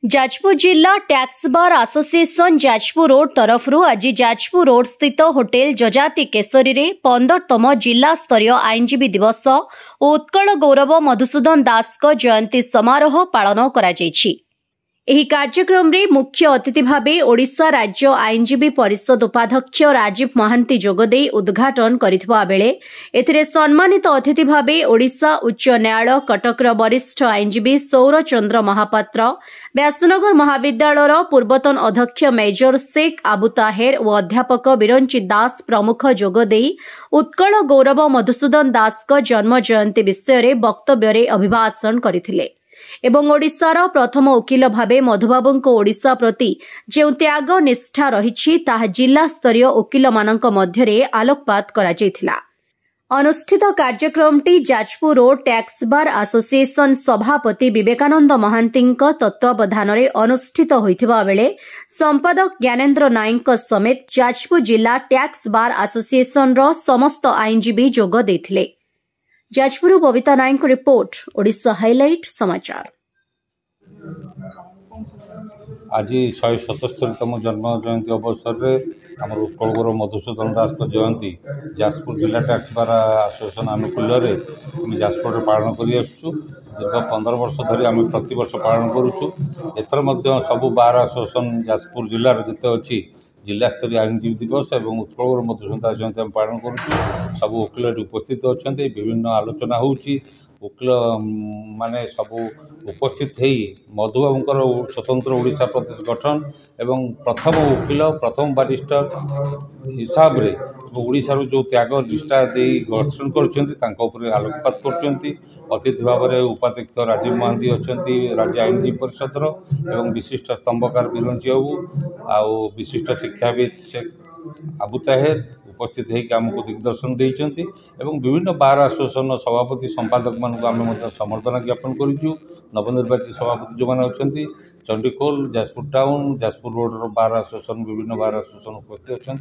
जाजपुर जिला tax bar association Jajpur road तरफ आज जाजपुर रोड स्थित होटेल जजाति केसरी रे 15तम जिला स्तरीय आईनजीवी दिवस और उत्कल गौरव मधुसूदन दास को जयंती समारोह पालन करा जायछि। एही कार्यक्रम रे मुख्य अतिथि भावे ओडिशा राज्य आईनजीवी परिषद उपाध्यक्ष राजीव महांती जोगदे उद्घाटन करिथबा बेले एथिरे सम्मानित अतिथि भावे ओडिशा उच्च न्यायालय कटकर वरिष्ठ आईनजीवी सौरचंद्र महापात्र, व्यासनगर महाविद्यालयर पूर्वतन अध्यक्ष मेजर शेख आबू ताहेर और अध्यापक बिरंचित दास प्रमुख जोगदे उत्कल गौरव मधुसूदन दास को जन्म जयंती विषय वक्तव्य अभिभाषण करथिले एवं ओडिशार प्रथम वकील भावे मधुबाबू को ओडिशा प्रति जो त्याग निष्ठा रही जिला स्तरीय वकील मानक मध्यरे आलोकपात करा जायथिला। अनुष्ठित कार्यक्रमटी Jajpur road tax bar association सभापति विवेकानंद महांती तत्वावधान में अनुष्ठित होइथिबा बेले संपादक ज्ञानेन्द्र नायक समेत जाजपुर जिला टैक्स बार एसोसिएशन रो समस्त आईनजीवी जोग देथिले। जाजपुर बबिता नायक रिपोर्ट ओडिशा हाइलाइट समाचार। आज 177तम जन्म जयंती अवसर में आम उत्कल गौरव मधुसूदन दास को जयंती जाजपुर जिला टैक्स बार एसोसिएशन आनुकूल्य जाजपुर पालन कर दीर्घ 15 वर्ष धरी आम प्रति वर्ष पालन करुचु। एथर सबू बार एसोसिएशन जाजपुर जिलार जिते अच्छी जिला स्तरीय आईनजीवी दिवस और उत्कल गौरव मधुसूदन दास जयंती आम पालन करुचु। सबू वकील उपस्थित अच्छा विभिन्न आलोचना होउची वकील माने सबू उपस्थित हो मधुबाबूंकर स्वतंत्र ओडिशा प्रदेश गठन एवं प्रथम वकील प्रथम बारिस्टर हिसाब रे ओडिशार जो त्याग निष्ठा दे गठन कर आलोकपात कर अतिथि भाव में उपाध्यक्ष राजीव महांती अच्छा राज्य आईनजीवी परिषद एवं विशिष्ट स्तंभकार बिरंची बाबू आउ विशिष्ट शिक्षाविद शेख आबू ताहेर उपस्थित होकर आमको दिग्दर्शन देइचंती एवं विभिन्न बार एसोसिएशन सभापति संपादक मानक आम समर्थना ज्ञापन करूँ। नवनिर्वाचित सभापति जो मैंने अच्छा Chandikhol Jajpur town Jajpur road bar association विभिन्न बार एसोसिएशन उपस्थित अच्छा।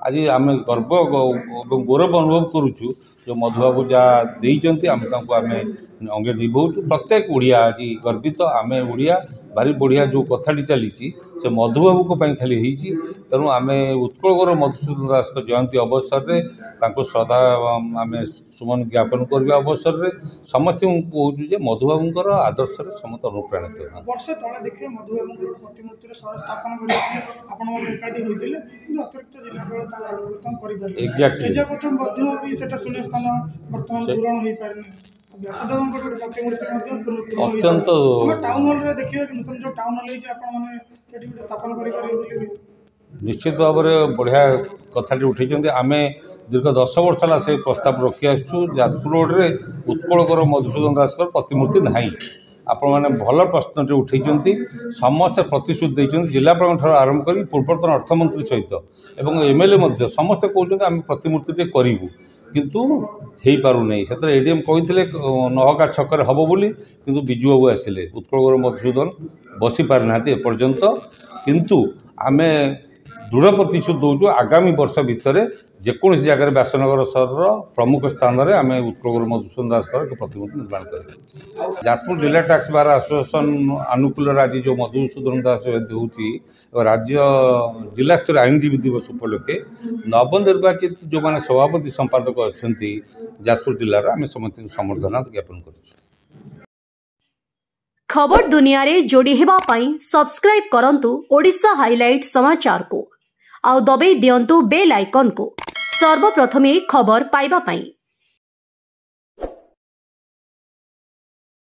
आज आम गर्व और गौरव अनुभव करुचु जो मधुबाबू जहाँ देइचंती आम अंगे निभाऊँ। प्रत्येक ओडिया आज गर्वित आम ओडिया भारी बढ़िया जो कथाटी चली से मधुबाबू खाली होती तेणु आम उत्कल गौरव मधुसूदन दास जयंती अवसर में श्रद्धा आम सुमन ज्ञापन करने अवसर में समस्त कहूँ मधुबाबूंर आदर्श समस्त अनुप्राणित अत्यंत निश्चित भाव में बढ़िया कथाटी उठे आम दीर्घ 10 वर्ष है से प्रस्ताव रखी आसु जाजपुर रोड रे उत्कल गौरव मधुसूदन दास प्रतिमूर्ति नहीं। आपण मैंने भल प्रश्न उठे समस्ते प्रतिश्रुति देते जिलापाल आरंभ कर पूर्वतन अर्थमंत्री सहित एवं एमएलए समस्ते कहते आम प्रतिमूर्ति करूँ किंतु हो पारे से एडीएम कहते नहका छक हम बोली किंतु बिजू बाबू आसिले उत्कल गौरव मधुसूदन बसी पारि ना एपर्यंत किंतु आम दृढ़ प्रतिश्रुति दौचु आगामी वर्ष भितर जेकोसी जगह व्यासनगर सहर प्रमुख स्थान में आम उत्कल गौरव मधुसूदन दास एक प्रतिमूर्ति निर्माण करें। जाजपुर जिला टैक्स बार एसोसिएशन आनुकूल्य आज जो मधुसूदन दास जयंती हो राज्य जिला स्तरीय आईनजीवी दिवस उपलक्षे नवनिर्वाचित जो मैंने सभापति संपादक अच्छा जाजपुर जिलार आम समस्त समर्थना ज्ञापन कर खबर दुनिया रे जोड़ी हेबा पाई सब्सक्राइब करंतु ओडिशा हाइलाइट समाचार को आउ दबे दियंतु बेल आइकन को सर्वप्रथमे खबर पाइबा पाई।